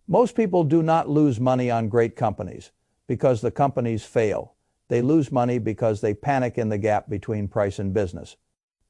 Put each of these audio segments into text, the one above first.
Most people do not lose money on great companies because the companies fail. They lose money because they panic in the gap between price and business.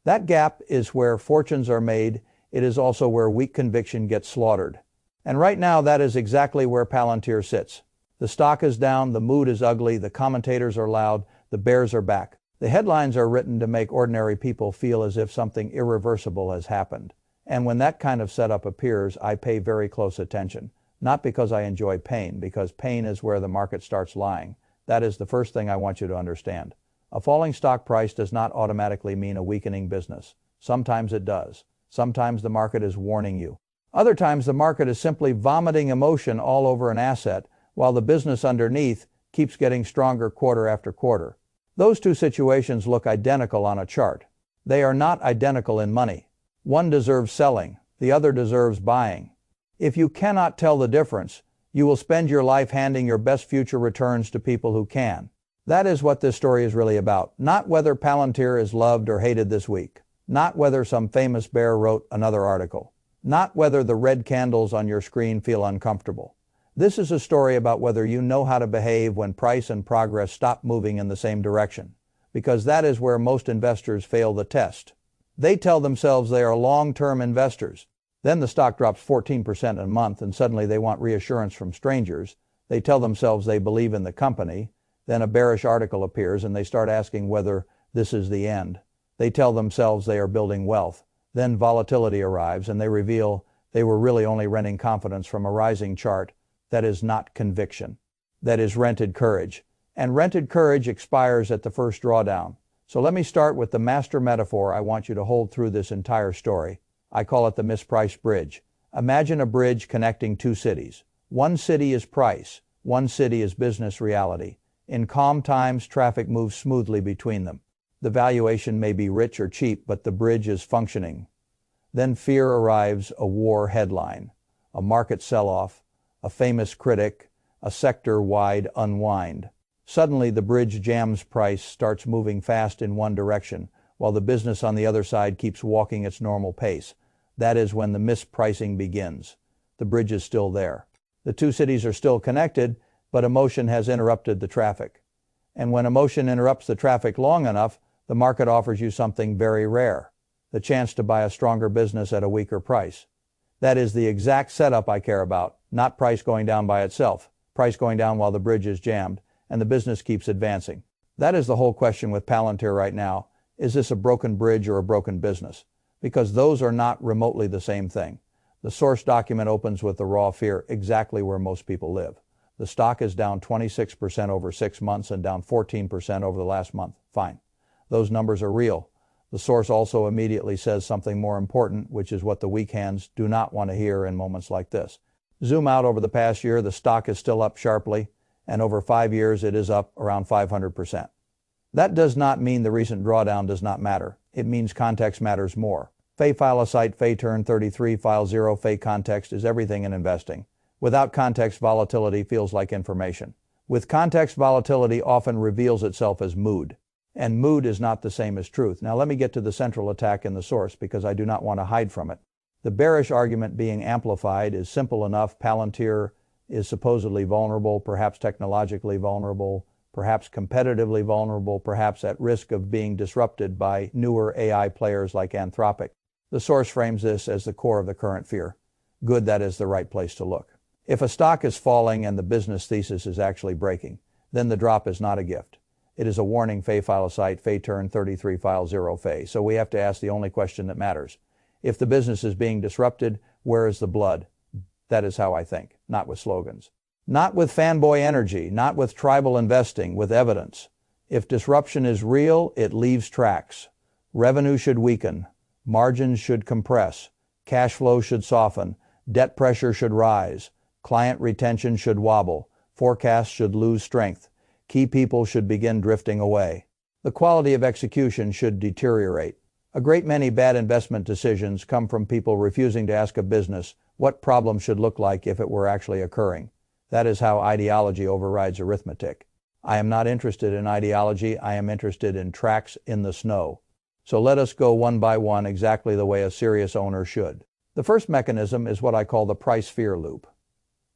That gap is where fortunes are made. It is also where weak conviction gets slaughtered. And right now, that is exactly where Palantir sits. The stock is down, the mood is ugly, the commentators are loud, the bears are back. The headlines are written to make ordinary people feel as if something irreversible has happened. And when that kind of setup appears, I pay very close attention. Not because I enjoy pain, because pain is where the market starts lying. That is the first thing I want you to understand. A falling stock price does not automatically mean a weakening business. Sometimes it does. Sometimes the market is warning you. Other times the market is simply vomiting emotion all over an asset, while the business underneath keeps getting stronger quarter after quarter. Those two situations look identical on a chart. They are not identical in money. One deserves selling, the other deserves buying. If you cannot tell the difference, you will spend your life handing your best future returns to people who can. That is what this story is really about. Not whether Palantir is loved or hated this week. Not whether some famous bear wrote another article. Not whether the red candles on your screen feel uncomfortable. This is a story about whether you know how to behave when price and progress stop moving in the same direction. Because that is where most investors fail the test. They tell themselves they are long-term investors. Then the stock drops 14% in a month and suddenly they want reassurance from strangers. They tell themselves they believe in the company. Then a bearish article appears and they start asking whether this is the end. They tell themselves they are building wealth. Then volatility arrives and they reveal they were really only renting confidence from a rising chart. That is not conviction. That is rented courage. And rented courage expires at the first drawdown. So let me start with the master metaphor I want you to hold through this entire story. I call it the mispriced bridge. Imagine a bridge connecting two cities. One city is price. One city is business reality. In calm times, traffic moves smoothly between them. The valuation may be rich or cheap, but the bridge is functioning. Then fear arrives, a war headline, a market sell-off, a famous critic, a sector-wide unwind. Suddenly the bridge jams, price starts moving fast in one direction, while the business on the other side keeps walking its normal pace. That is when the mispricing begins. The bridge is still there. The two cities are still connected, but emotion has interrupted the traffic. And when emotion interrupts the traffic long enough, the market offers you something very rare, the chance to buy a stronger business at a weaker price. That is the exact setup I care about, not price going down by itself, price going down while the bridge is jammed, and the business keeps advancing. That is the whole question with Palantir right now. Is this a broken bridge or a broken business? Because those are not remotely the same thing. The source document opens with the raw fear, exactly where most people live. The stock is down 26% over 6 months and down 14% over the last month. Fine. Those numbers are real. The source also immediately says something more important, which is what the weak hands do not want to hear in moments like this. Zoom out over the past year, the stock is still up sharply, and over 5 years it is up around 500%. That does not mean the recent drawdown does not matter. It means context matters more. Fay file a site, Fay turn 33, file 0, Fay context is everything in investing. Without context, volatility feels like information. With context, volatility often reveals itself as mood. And mood is not the same as truth. Now let me get to the central attack in the source because I do not want to hide from it. The bearish argument being amplified is simple enough. Palantir is supposedly vulnerable, perhaps technologically vulnerable, perhaps competitively vulnerable, perhaps at risk of being disrupted by newer AI players like Anthropic. The source frames this as the core of the current fear. Good, that is the right place to look. If a stock is falling and the business thesis is actually breaking, then the drop is not a gift. It is a warning. Fay file a site, Fay turn 33, file 0, Fay. So we have to ask the only question that matters. If the business is being disrupted, where is the blood? That is how I think, not with slogans. Not with fanboy energy, not with tribal investing, with evidence. If disruption is real, it leaves tracks. Revenue should weaken. Margins should compress. Cash flow should soften. Debt pressure should rise. Client retention should wobble. Forecasts should lose strength. Key people should begin drifting away. The quality of execution should deteriorate. A great many bad investment decisions come from people refusing to ask a business what problems should look like if it were actually occurring. That is how ideology overrides arithmetic. I am not interested in ideology. I am interested in tracks in the snow. So let us go one by one exactly the way a serious owner should. The first mechanism is what I call the price fear loop.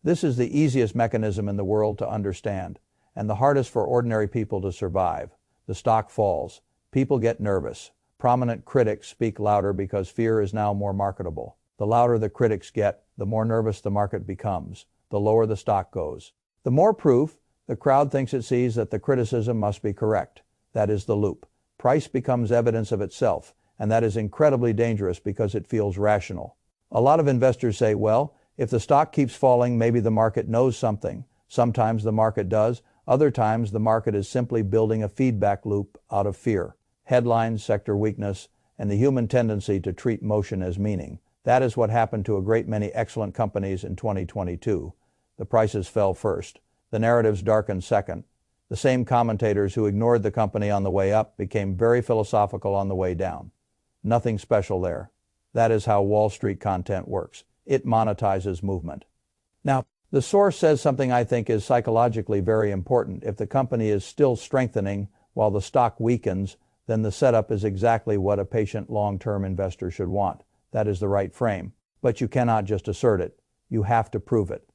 This is the easiest mechanism in the world to understand, and the hardest for ordinary people to survive. The stock falls. People get nervous. Prominent critics speak louder because fear is now more marketable. The louder the critics get, the more nervous the market becomes. The lower the stock goes. The more proof, the crowd thinks it sees that the criticism must be correct. That is the loop. Price becomes evidence of itself, and that is incredibly dangerous because it feels rational. A lot of investors say, well, if the stock keeps falling, maybe the market knows something. Sometimes the market does. Other times the market is simply building a feedback loop out of fear. Headlines, sector weakness, and the human tendency to treat motion as meaning. That is what happened to a great many excellent companies in 2022. The prices fell first. The narratives darkened second. The same commentators who ignored the company on the way up became very philosophical on the way down. Nothing special there. That is how Wall Street content works. It monetizes movement. Now, the source says something I think is psychologically very important. If the company is still strengthening while the stock weakens, then the setup is exactly what a patient long-term investor should want. That is the right frame. But you cannot just assert it. You have to prove it.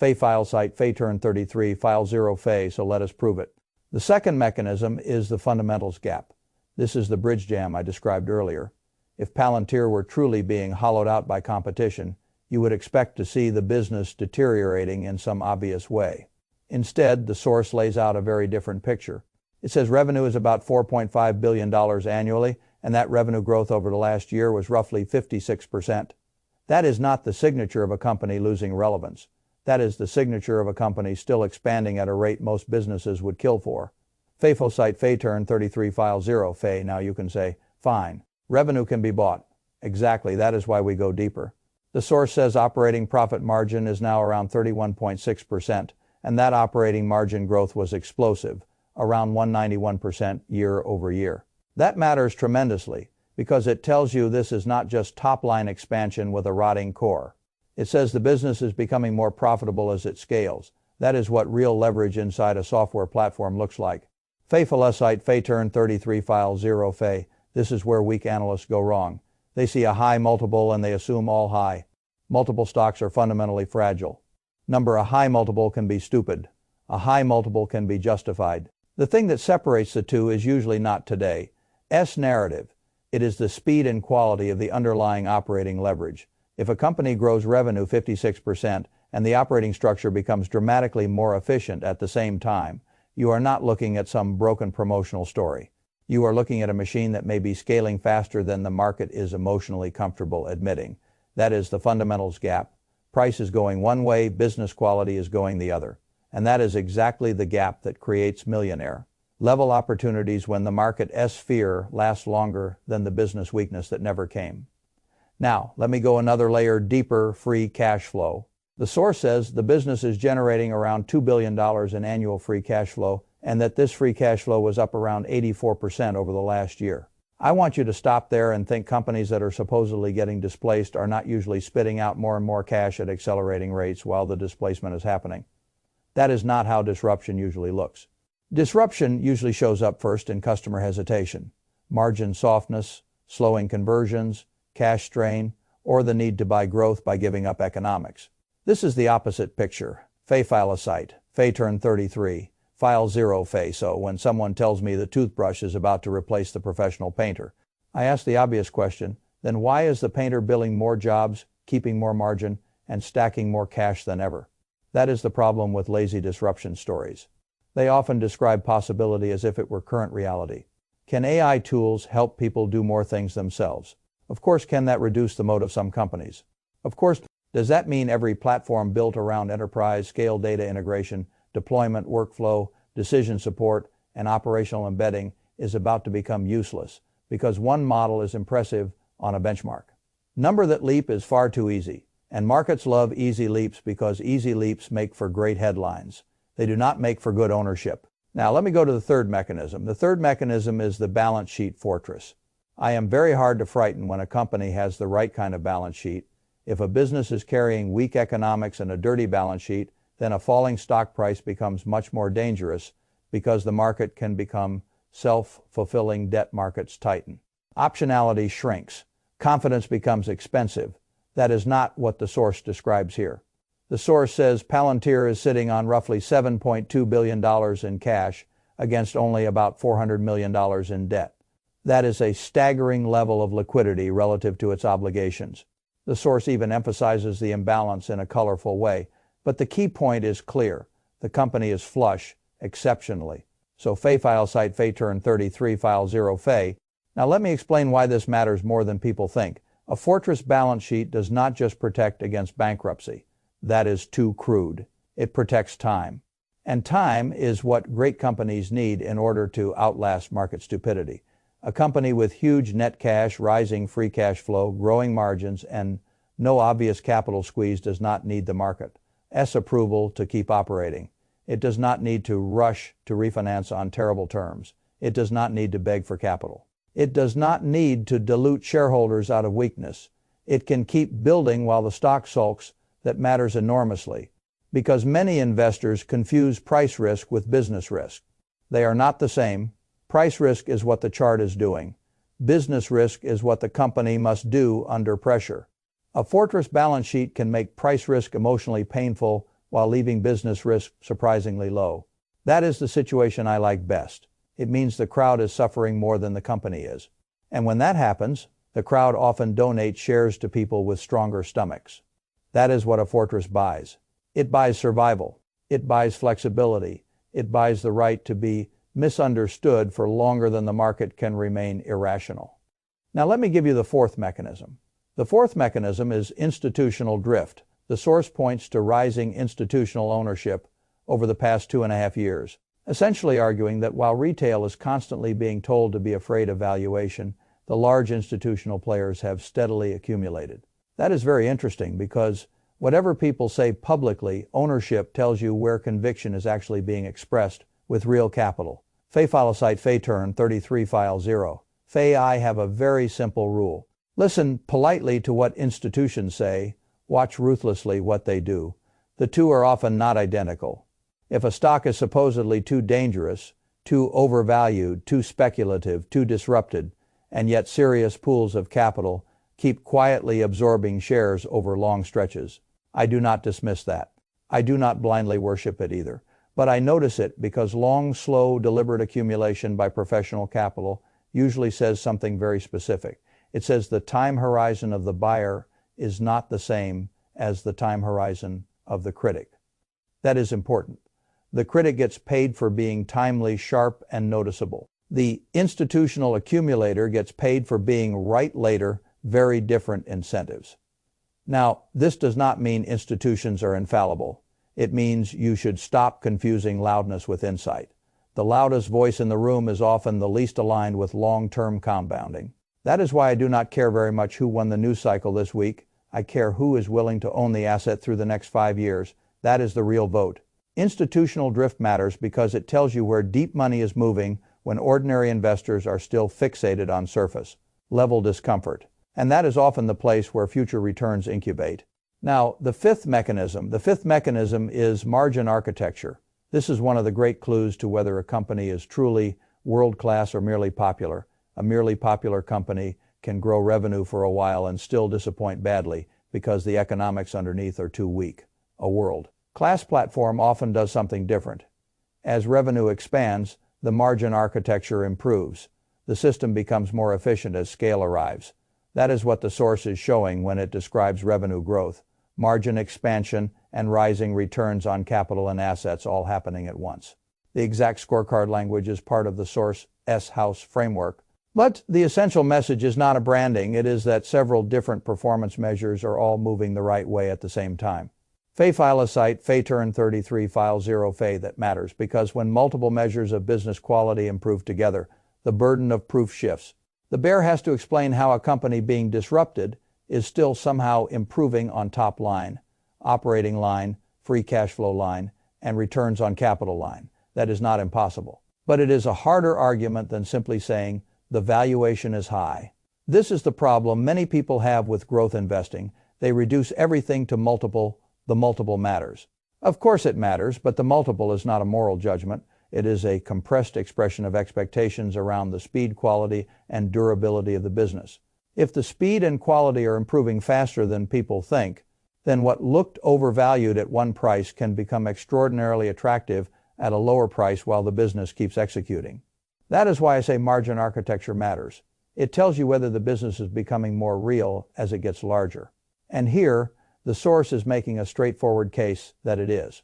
Fay file site Fay turn 33, file 0 Fay, so let us prove it. The second mechanism is the fundamentals gap. This is the bridge jam I described earlier. If Palantir were truly being hollowed out by competition, you would expect to see the business deteriorating in some obvious way. Instead, the source lays out a very different picture. It says revenue is about $4.5 billion annually, and that revenue growth over the last year was roughly 56%. That is not the signature of a company losing relevance. That is the signature of a company still expanding at a rate most businesses would kill for. Fayful site Fay turn 33 file 0 Fay. Now you can say, fine. Revenue can be bought. Exactly, that is why we go deeper. The source says operating profit margin is now around 31.6%, and that operating margin growth was explosive, around 191% year over year. That matters tremendously because it tells you this is not just top-line expansion with a rotting core. It says the business is becoming more profitable as it scales. That is what real leverage inside a software platform looks like. Fayful site Fay turn 33 file 0 Fay. This is where weak analysts go wrong. They see a high multiple and they assume all high. Multiple stocks are fundamentally fragile. A high multiple can be stupid. A high multiple can be justified. The thing that separates the two is usually not today's narrative. It is the speed and quality of the underlying operating leverage. If a company grows revenue 56% and the operating structure becomes dramatically more efficient at the same time, you are not looking at some broken promotional story. You are looking at a machine that may be scaling faster than the market is emotionally comfortable admitting. That is the fundamentals gap. Price is going one way, business quality is going the other. And that is exactly the gap that creates millionaire level opportunities when the market's fear lasts longer than the business weakness that never came. Now, let me go another layer deeper, free cash flow. The source says the business is generating around $2 billion in annual free cash flow, and that this free cash flow was up around 84% over the last year. I want you to stop there and think companies that are supposedly getting displaced are not usually spitting out more and more cash at accelerating rates while the displacement is happening. That is not how disruption usually looks. Disruption usually shows up first in customer hesitation, margin softness, slowing conversions, cash strain, or the need to buy growth by giving up economics. This is the opposite picture. Fay file site, Fay turn 33, file 0 Fay. So when someone tells me the toothbrush is about to replace the professional painter, I ask the obvious question, then why is the painter billing more jobs, keeping more margin, and stacking more cash than ever? That is the problem with lazy disruption stories. They often describe possibility as if it were current reality. Can AI tools help people do more things themselves? Of course, can that reduce the moat of some companies? Of course, does that mean every platform built around enterprise-scale data integration, deployment, workflow, decision support, and operational embedding is about to become useless because one model is impressive on a benchmark? Number that leap is far too easy, and markets love easy leaps because easy leaps make for great headlines. They do not make for good ownership. Now let me go to the third mechanism. The third mechanism is the balance sheet fortress. I am very hard to frighten when a company has the right kind of balance sheet. If a business is carrying weak economics and a dirty balance sheet, then a falling stock price becomes much more dangerous because the market can become self-fulfilling. Debt markets tighten. Optionality shrinks. Confidence becomes expensive. That is not what the source describes here. The source says Palantir is sitting on roughly $7.2 billion in cash against only about $400 million in debt. That is a staggering level of liquidity relative to its obligations. The source even emphasizes the imbalance in a colorful way, but the key point is clear. The company is flush, exceptionally. So file site turn 33 file 0 Fe. Now let me explain why this matters more than people think. A fortress balance sheet does not just protect against bankruptcy. That is too crude. It protects time. And time is what great companies need in order to outlast market stupidity. A company with huge net cash, rising free cash flow, growing margins, and no obvious capital squeeze does not need the market's approval to keep operating. It does not need to rush to refinance on terrible terms. It does not need to beg for capital. It does not need to dilute shareholders out of weakness. It can keep building while the stock sulks. That matters enormously, because many investors confuse price risk with business risk. They are not the same. Price risk is what the chart is doing. Business risk is what the company must do under pressure. A fortress balance sheet can make price risk emotionally painful while leaving business risk surprisingly low. That is the situation I like best. It means the crowd is suffering more than the company is. And when that happens, the crowd often donates shares to people with stronger stomachs. That is what a fortress buys. It buys survival. It buys flexibility. It buys the right to be misunderstood for longer than the market can remain irrational. Now let me give you the fourth mechanism. The fourth mechanism is institutional drift. The source points to rising institutional ownership over the past 2.5 years, essentially arguing that while retail is constantly being told to be afraid of valuation, the large institutional players have steadily accumulated. That is very interesting because whatever people say publicly, ownership tells you where conviction is actually being expressed with real capital. File site turn 33 file 0. I have a very simple rule. Listen politely to what institutions say, watch ruthlessly what they do. The two are often not identical. If a stock is supposedly too dangerous, too overvalued, too speculative, too disrupted, and yet serious pools of capital keep quietly absorbing shares over long stretches, I do not dismiss that. I do not blindly worship it either. But I notice it because long, slow, deliberate accumulation by professional capital usually says something very specific. It says the time horizon of the buyer is not the same as the time horizon of the critic. That is important. The critic gets paid for being timely, sharp, and noticeable. The institutional accumulator gets paid for being right later, very different incentives. Now, this does not mean institutions are infallible. It means you should stop confusing loudness with insight. The loudest voice in the room is often the least aligned with long-term compounding. That is why I do not care very much who won the news cycle this week. I care who is willing to own the asset through the next 5 years. That is the real vote. Institutional drift matters because it tells you where deep money is moving when ordinary investors are still fixated on surface-level discomfort. And that is often the place where future returns incubate. Now, the fifth mechanism is margin architecture. This is one of the great clues to whether a company is truly world-class or merely popular. A merely popular company can grow revenue for a while and still disappoint badly because the economics underneath are too weak. A world-class platform often does something different. As revenue expands, the margin architecture improves. The system becomes more efficient as scale arrives. That is what the source is showing when it describes revenue growth, margin expansion, and rising returns on capital and assets all happening at once. The exact scorecard language is part of the source's house framework. But the essential message is not a branding. It is that several different performance measures are all moving the right way at the same time. File site turn 33 file 0 that matters because when multiple measures of business quality improve together, the burden of proof shifts. The bear has to explain how a company being disrupted is still somehow improving on top line, operating line, free cash flow line, and returns on capital line. That is not impossible. But it is a harder argument than simply saying the valuation is high. This is the problem many people have with growth investing. They reduce everything to multiple. The multiple matters. Of course it matters, but the multiple is not a moral judgment. It is a compressed expression of expectations around the speed, quality, and durability of the business. If the speed and quality are improving faster than people think, then what looked overvalued at one price can become extraordinarily attractive at a lower price while the business keeps executing. That is why I say margin architecture matters. It tells you whether the business is becoming more real as it gets larger. And here, the source is making a straightforward case that it is.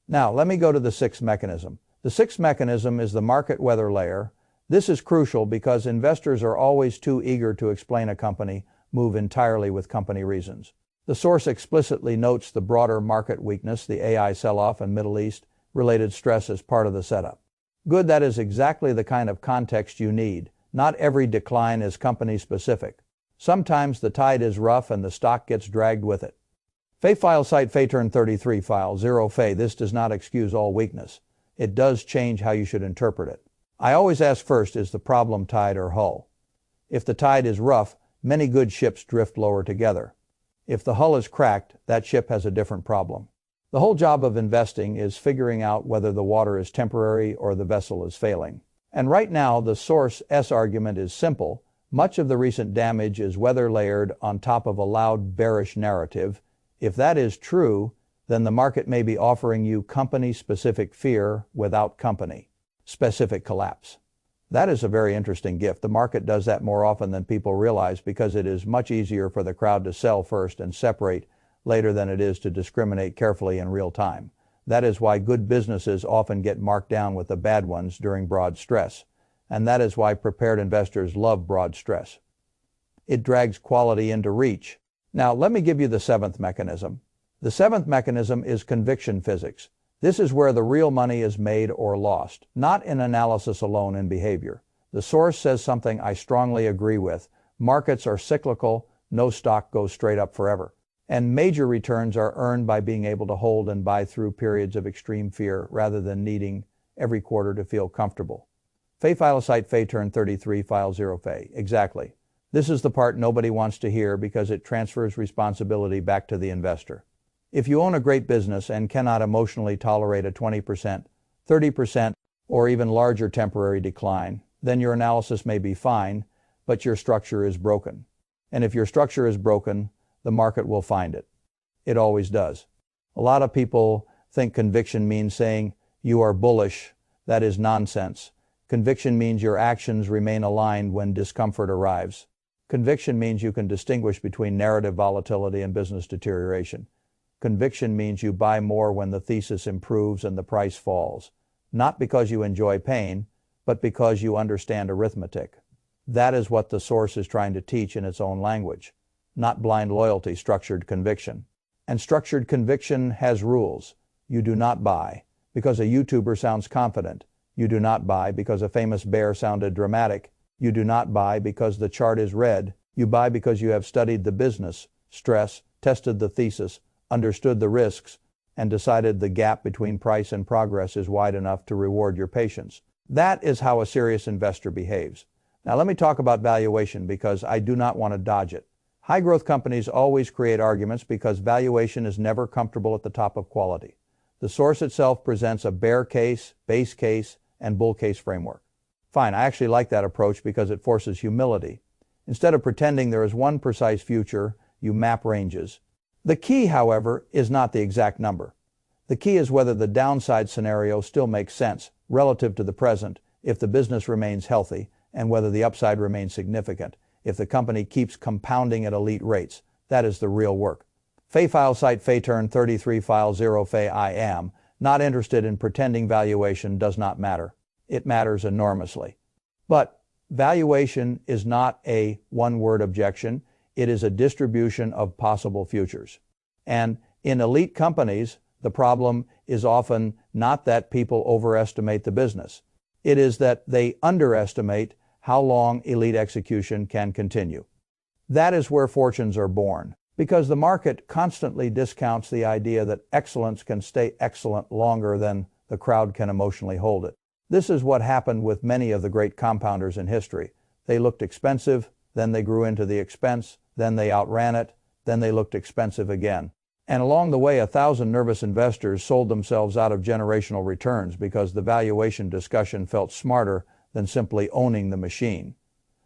Now, let me go to the sixth mechanism. The sixth mechanism is the market weather layer. This is crucial because investors are always too eager to explain a company move entirely with company reasons. The source explicitly notes the broader market weakness, the AI sell-off and Middle East-related stress as part of the setup. Good, that is exactly the kind of context you need. Not every decline is company-specific. Sometimes the tide is rough and the stock gets dragged with it. Fay file site Fay turn 33 file 0 Fay. This does not excuse all weakness. It does change how you should interpret it. I always ask first, is the problem tide or hull? If the tide is rough, many good ships drift lower together. If the hull is cracked, that ship has a different problem. The whole job of investing is figuring out whether the water is temporary or the vessel is failing. And right now, the source's argument is simple. Much of the recent damage is weather layered on top of a loud bearish narrative. If that is true, then the market may be offering you company-specific fear without company-specific collapse. That is a very interesting gift. The market does that more often than people realize because it is much easier for the crowd to sell first and separate later than it is to discriminate carefully in real time. That is why good businesses often get marked down with the bad ones during broad stress. And that is why prepared investors love broad stress. It drags quality into reach. Now, let me give you the seventh mechanism. The seventh mechanism is conviction physics. This is where the real money is made or lost, not in analysis alone in behavior. The source says something I strongly agree with. Markets are cyclical, no stock goes straight up forever. And major returns are earned by being able to hold and buy through periods of extreme fear rather than needing every quarter to feel comfortable. Fay file site Fay turn 33 file 0 Fay. Exactly. This is the part nobody wants to hear because it transfers responsibility back to the investor. If you own a great business and cannot emotionally tolerate a 20%, 30%, or even larger temporary decline, then your analysis may be fine, but your structure is broken. And if your structure is broken, the market will find it. It always does. A lot of people think conviction means saying you are bullish. That is nonsense. Conviction means your actions remain aligned when discomfort arrives. Conviction means you can distinguish between narrative volatility and business deterioration. Conviction means you buy more when the thesis improves and the price falls, not because you enjoy pain, but because you understand arithmetic. That is what the source is trying to teach in its own language. Not blind loyalty, structured conviction. And structured conviction has rules. You do not buy because a YouTuber sounds confident. You do not buy because a famous bear sounded dramatic. You do not buy because the chart is red. You buy because you have studied the business, stress, tested the thesis, understood the risks, and decided the gap between price and progress is wide enough to reward your patience. That is how a serious investor behaves. Now let me talk about valuation because I do not want to dodge it. High-growth companies always create arguments because valuation is never comfortable at the top of quality. The source itself presents a bear case, base case, and bull case framework. Fine, I actually like that approach because it forces humility. Instead of pretending there is one precise future, you map ranges. The key, however, is not the exact number. The key is whether the downside scenario still makes sense relative to the present if the business remains healthy, and whether the upside remains significant if the company keeps compounding at elite rates. That is the real work. Fay file site Fay turn 33 file 0 Fay. I am not interested in pretending valuation does not matter. It matters enormously. But valuation is not a one-word objection. It is a distribution of possible futures. And in elite companies, the problem is often not that people overestimate the business. It is that they underestimate how long elite execution can continue. That is where fortunes are born, because the market constantly discounts the idea that excellence can stay excellent longer than the crowd can emotionally hold it. This is what happened with many of the great compounders in history. They looked expensive, then they grew into the expense, then they outran it, then they looked expensive again. And along the way, 1,000 nervous investors sold themselves out of generational returns because the valuation discussion felt smarter than simply owning the machine.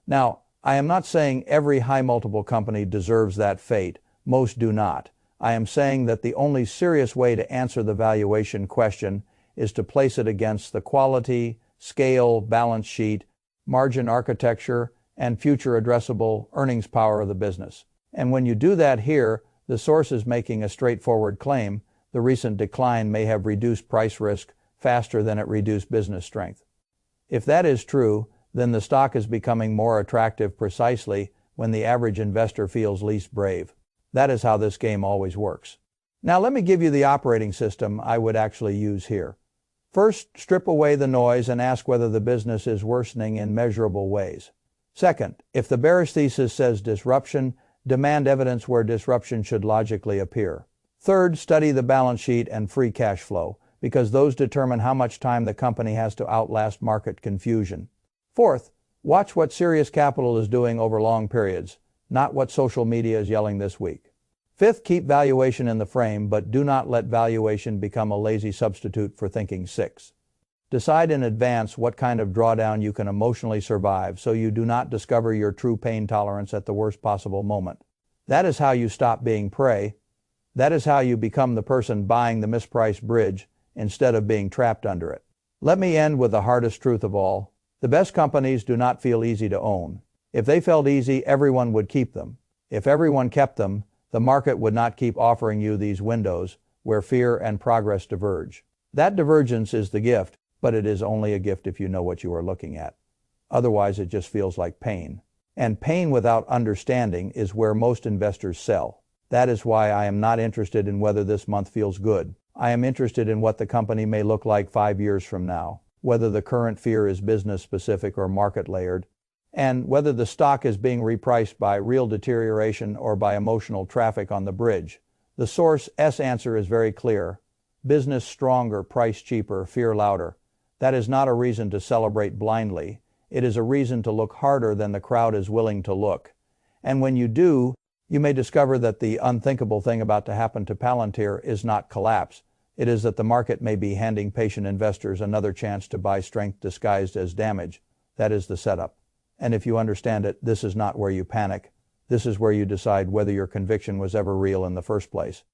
Now, I am not saying every high multiple company deserves that fate. Most do not. I am saying that the only serious way to answer the valuation question is to place it against the quality, scale, balance sheet, margin architecture, and future addressable earnings power of the business. And when you do that here, the source is making a straightforward claim: the recent decline may have reduced price risk faster than it reduced business strength. If that is true, then the stock is becoming more attractive precisely when the average investor feels least brave. That is how this game always works. Now let me give you the operating system I would actually use here. First, strip away the noise and ask whether the business is worsening in measurable ways. Second, if the bearish thesis says disruption, demand evidence where disruption should logically appear. Third, study the balance sheet and free cash flow, because those determine how much time the company has to outlast market confusion. Fourth, watch what serious capital is doing over long periods, not what social media is yelling this week. Fifth, keep valuation in the frame, but do not let valuation become a lazy substitute for thinking. Six, decide in advance what kind of drawdown you can emotionally survive so you do not discover your true pain tolerance at the worst possible moment. That is how you stop being prey. That is how you become the person buying the mispriced bridge instead of being trapped under it. Let me end with the hardest truth of all. The best companies do not feel easy to own. If they felt easy, everyone would keep them. If everyone kept them, the market would not keep offering you these windows where fear and progress diverge. That divergence is the gift, but it is only a gift if you know what you are looking at. Otherwise, it just feels like pain. And pain without understanding is where most investors sell. That is why I am not interested in whether this month feels good. I am interested in what the company may look like 5 years from now, whether the current fear is business specific or market layered, and whether the stock is being repriced by real deterioration or by emotional traffic on the bridge. The source's answer is very clear. Business stronger, price cheaper, fear louder. That is not a reason to celebrate blindly. It is a reason to look harder than the crowd is willing to look. And when you do, you may discover that the unthinkable thing about to happen to Palantir is not collapse. It is that the market may be handing patient investors another chance to buy strength disguised as damage. That is the setup. And if you understand it, this is not where you panic. This is where you decide whether your conviction was ever real in the first place.